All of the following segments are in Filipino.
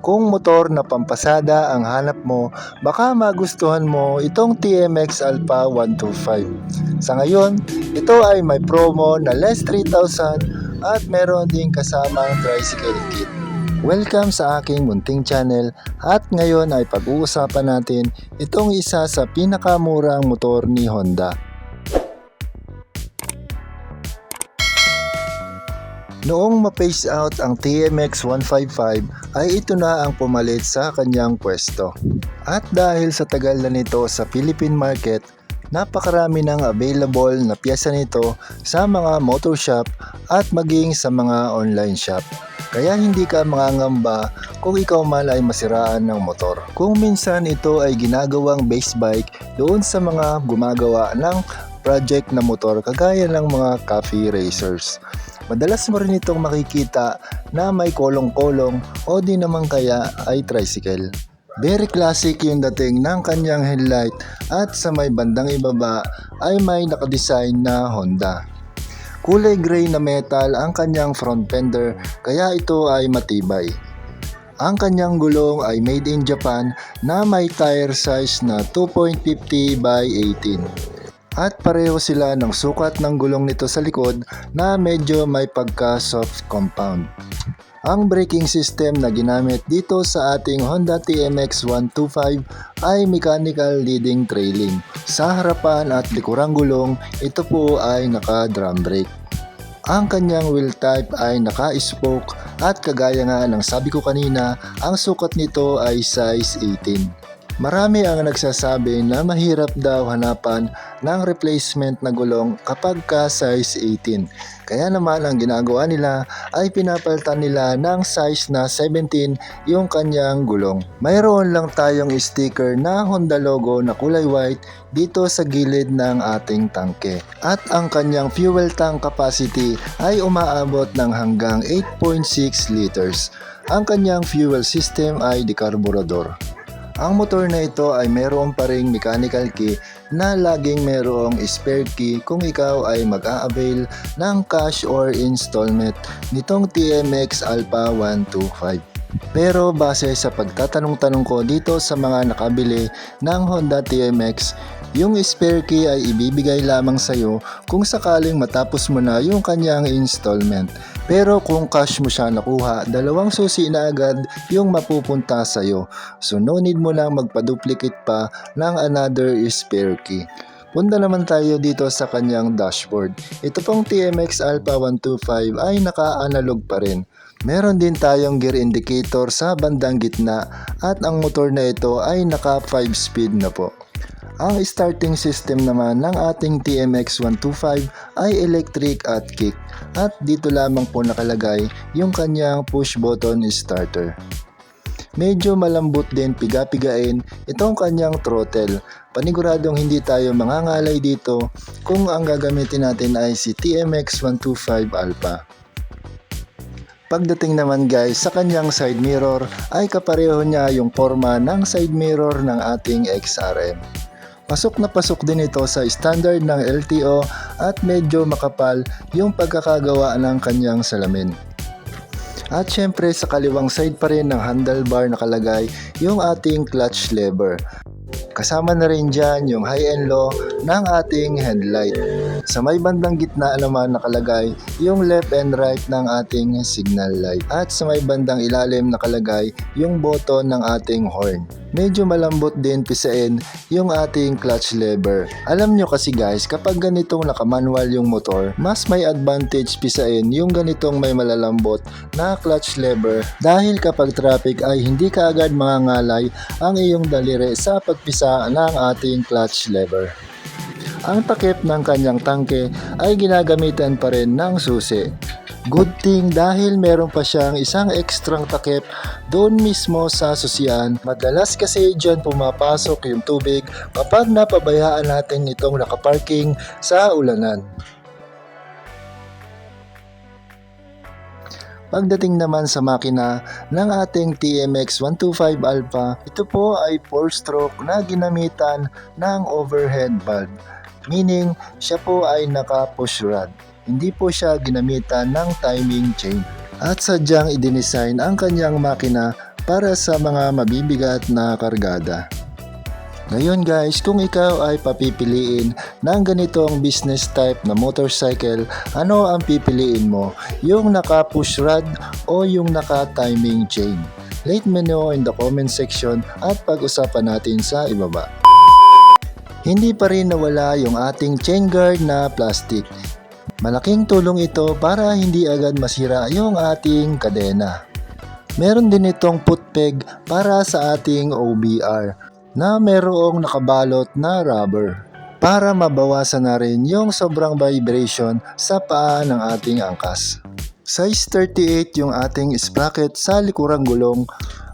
Kung motor na pampasada ang hanap mo, baka magustuhan mo itong TMX Alpha 125. Sa ngayon, ito ay may promo na less 3,000 at meron ding kasamang tricycle kit. Welcome sa aking munting channel at ngayon ay pag-uusapan natin itong isa sa pinakamurang motor ni Honda. Noong ma-phase out ang TMX 155 ay ito na ang pumalit sa kanyang pwesto. At dahil sa tagal na nito sa Philippine market, napakarami ng available na piyesa nito sa mga motor shop at maging sa mga online shop. Kaya hindi ka mangangamba kung ikaw man ay masiraan ng motor. Kung minsan ito ay ginagawang base bike doon sa mga gumagawa ng project na motor kagaya ng mga cafe racers. Madalas mo rin itong makikita na may kolong-kolong o di naman kaya ay tricycle. Very classic yung dating ng kanyang headlight at sa may bandang ibaba ay may nakadesign na Honda. Kulay gray na metal ang kanyang front fender kaya ito ay matibay. Ang kanyang gulong ay made in Japan na may tire size na 2.50 by 18. At pareho sila ng sukat ng gulong nito sa likod na medyo may pagka-soft compound. Ang braking system na ginamit dito sa ating Honda TMX 125 ay mechanical leading trailing. Sa harapan at likurang gulong, ito po ay naka-drum brake. Ang kanyang wheel type ay naka-spoke at kagaya nga ng sabi ko kanina, ang sukat nito ay size 18. Marami ang nagsasabi na mahirap daw hanapan ng replacement na gulong kapag ka size 18. Kaya naman ang ginagawa nila ay pinapalitan nila ng size na 17 yung kanyang gulong. Mayroon lang tayong sticker na Honda logo na kulay white dito sa gilid ng ating tangke. At ang kanyang fuel tank capacity ay umaabot ng hanggang 8.6 liters. Ang kanyang fuel system ay decarburador. Ang motor na ito ay meron pa ring mechanical key na laging merong spare key kung ikaw ay mag-a-avail ng cash or installment nitong TMX Alpha 125. Pero base sa pagtatanong-tanong ko dito sa mga nakabili ng Honda TMX, yung spare key ay ibibigay lamang sa iyo kung sakaling matapos mo na yung kanyang installment. Pero kung cash mo siya nakuha, dalawang susi na agad yung mapupunta sa iyo. So no need mo lang magpa-duplicate pa ng another spare key. Punta naman tayo dito sa kanyang dashboard. Ito pong TMX Alpha 125 ay naka-analog pa rin. Meron din tayong gear indicator sa bandang gitna at ang motor na ito ay naka 5 speed na po. Ang starting system naman ng ating TMX 125 ay electric at kick at dito lamang po nakalagay yung kanyang push button starter. Medyo malambot din piga-pigain itong kanyang throttle. Paniguradong hindi tayo mangangalay dito kung ang gagamitin natin ay si TMX 125 Alpha. Pagdating naman guys sa kanyang side mirror ay kapareho niya yung forma ng side mirror ng ating XRM. Pasok na pasok din ito sa standard ng LTO at medyo makapal yung pagkakagawa ng kanyang salamin. At syempre sa kaliwang side pa rin ng handlebar nakalagay yung ating clutch lever. Kasama na rin dyan yung high and low ng ating headlight. Sa may bandang gitna naman nakalagay yung left and right ng ating signal light. At sa may bandang ilalim nakalagay yung button ng ating horn. Medyo malambot din pisain yung ating clutch lever. Alam nyo kasi guys, kapag ganitong nakamanual yung motor, mas may advantage pisain yung ganitong may malalambot na clutch lever dahil kapag traffic ay hindi ka agad mangangalay ang iyong daliri sa pagpisa ng ating clutch lever. Ang takip ng kanyang tangke ay ginagamitan pa rin ng susi. Good thing dahil meron pa siyang isang ekstrang takip doon mismo sa susian. Madalas kasi dyan pumapasok yung tubig kapag napabayaan natin itong nakaparking sa ulanan. Pagdating naman sa makina ng ating TMX 125 Alpha, ito po ay 4-stroke na ginamitan ng overhead valve. Meaning, siya po ay naka-push rod. Hindi po siya ginamitan ng timing chain. At sadyang i-design ang kanyang makina para sa mga mabibigat na kargada. Ngayon guys, kung ikaw ay papipiliin ng ganitong business type na motorcycle, ano ang pipiliin mo? Yung naka-push rod o yung naka-timing chain? Let me know in the comment section at pag-usapan natin sa ibaba. Hindi pa rin nawala yung ating chain guard na plastic. Malaking tulong ito para hindi agad masira yung ating kadena. Meron din itong foot peg para sa ating OBR na merong nakabalot na rubber para mabawasan na rin yung sobrang vibration sa paa ng ating angkas. Size 38 yung ating sprocket sa likurang gulong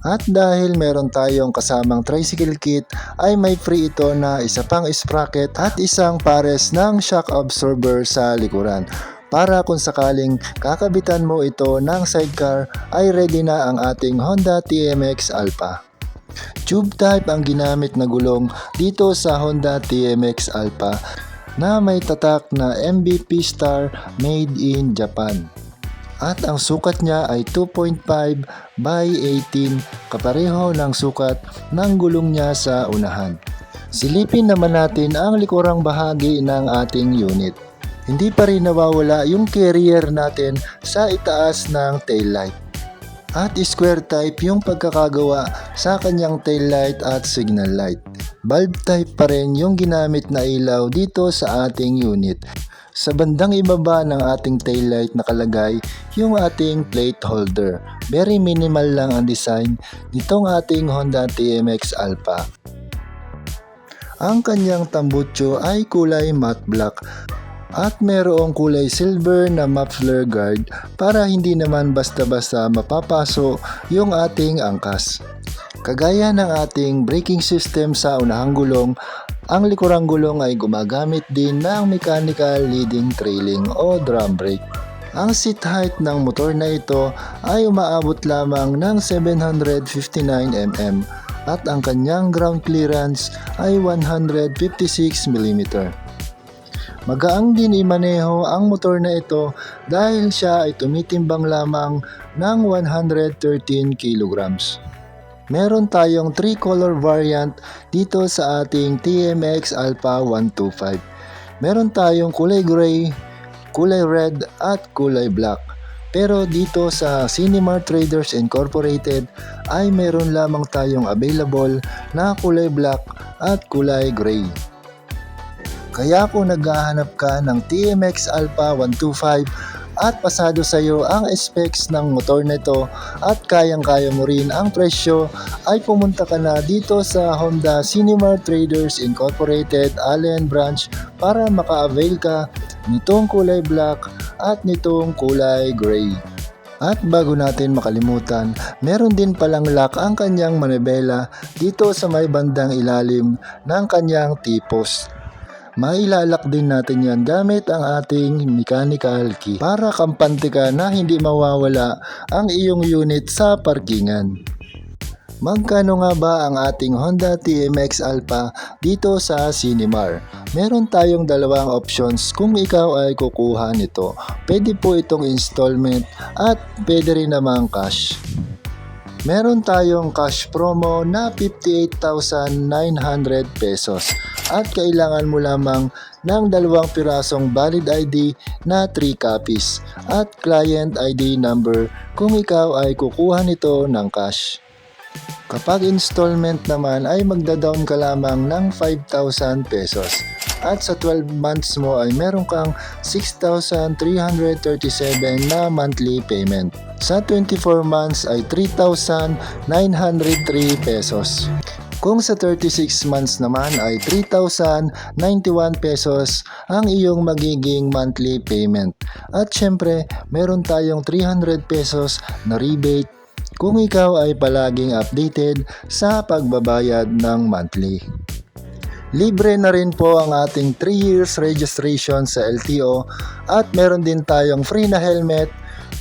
at dahil meron tayong kasamang tricycle kit ay may free ito na isa pang sprocket at isang pares ng shock absorber sa likuran. Para kung sakaling kakabitan mo ito ng sidecar ay ready na ang ating Honda TMX Alpha. Tube type ang ginamit na gulong dito sa Honda TMX Alpha na may tatak na MVP Star made in Japan. At ang sukat niya ay 2.5 by 18 kapareho ng sukat ng gulong niya sa unahan. Silipin naman natin ang likurang bahagi ng ating unit. Hindi pa rin nawawala yung carrier natin sa itaas ng taillight. At square type yung pagkakagawa sa kanyang taillight at signal light. Bulb type pa rin yung ginamit na ilaw dito sa ating unit. Sa bandang ibaba ng ating taillight nakalagay yung ating plate holder. Very minimal lang ang design nitong ating Honda TMX Alpha. Ang kanyang tambutso ay kulay matte black. At merong kulay silver na muffler guard para hindi naman basta-basta mapapaso yung ating angkas. Kagaya ng ating braking system sa unahang gulong, ang likurang gulong ay gumagamit din ng mechanical leading trailing o drum brake. Ang seat height ng motor na ito ay umaabot lamang ng 759 mm at ang kanyang ground clearance ay 156 mm. Magaang din imaneho ang motor na ito dahil siya ay tumitimbang lamang ng 113 kg. Meron tayong 3-color variant dito sa ating TMX Alpha 125. Meron tayong kulay gray, kulay red at kulay black. Pero dito sa Cinemart Traders Incorporated ay meron lamang tayong available na kulay black at kulay gray. Kaya kung naghahanap ka ng TMX Alpha 125 at pasado sa iyo ang specs ng motor nito at kayang-kaya mo rin ang presyo, ay pumunta ka na dito sa Honda Cinemart Traders Incorporated Allen Branch para maka-avail ka nitong kulay black at nitong kulay gray. At bago natin makalimutan, meron din palang lock ang kanyang manibela dito sa may bandang ilalim ng kanyang T-post. Mailalak din natin yan gamit ang ating mechanical key para kampante ka na hindi mawawala ang iyong unit sa parkingan. Magkano nga ba ang ating Honda TMX Alpha dito sa Cinemart? Meron tayong dalawang options kung ikaw ay kukuha nito. Pwede po itong installment at pwede rin namang cash. Meron tayong cash promo na 58,900 pesos at kailangan mo lamang ng 2 pirasong valid ID na 3 copies at client ID number kung ikaw ay kukuha nito ng cash. Kapag installment naman ay magda-down ka lamang ng 5,000 pesos at sa 12 months mo ay meron kang 6,337 na monthly payment. Sa 24 months ay 3,903 pesos. Kung sa 36 months naman ay 3,091 pesos ang iyong magiging monthly payment. At syempre, meron tayong 300 pesos na rebate kung ikaw ay palaging updated sa pagbabayad ng monthly. Libre na rin po ang ating 3 years registration sa LTO at meron din tayong free na helmet,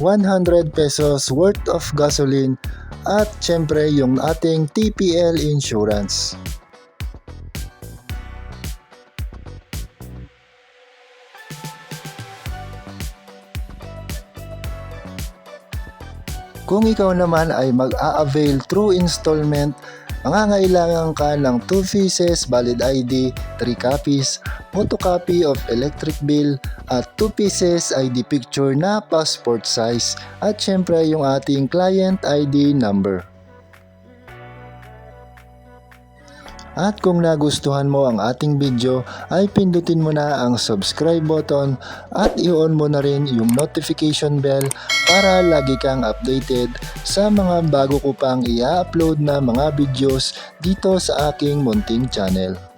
100 pesos worth of gasoline at syempre yung ating TPL insurance. Kung ikaw naman ay mag-a-avail through installment, mangangailangan ka ng 2 pieces valid ID, 3 copies, photocopy of electric bill, at 2 pieces ID picture na passport size, at syempre yung ating client ID number. At kung nagustuhan mo ang ating video ay pindutin mo na ang subscribe button at i-on mo na rin yung notification bell para lagi kang updated sa mga bago ko pang i-upload na mga videos dito sa aking munting channel.